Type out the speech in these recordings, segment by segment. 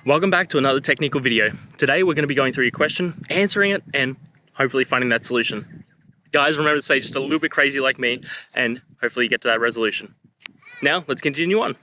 Welcome back to another technical video. Today we're going to be going through your question, answering it, and hopefully finding that solution. Guys, remember to stay just a little bit crazy like me, and hopefully you get to that resolution. Now, let's continue on.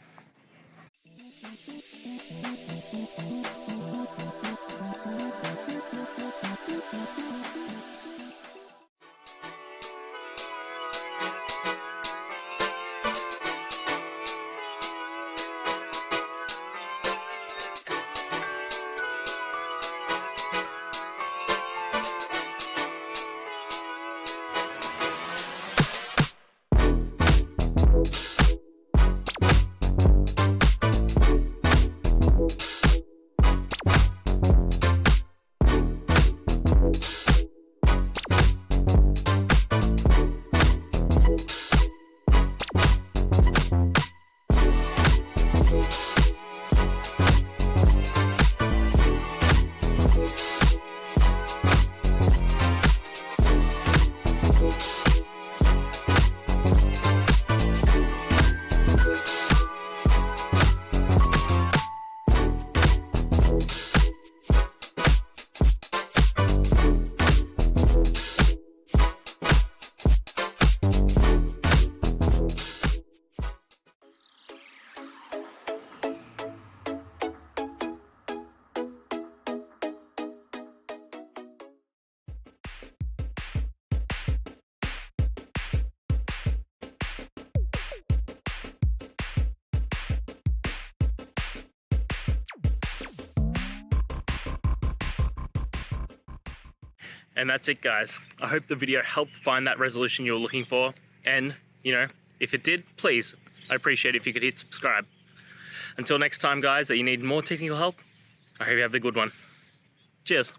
And that's it, guys. I hope the video helped find that resolution you were looking for. And, if it did, please, I'd appreciate it if you could hit subscribe. Until next time, guys, that you need more technical help, I hope you have a good one. Cheers.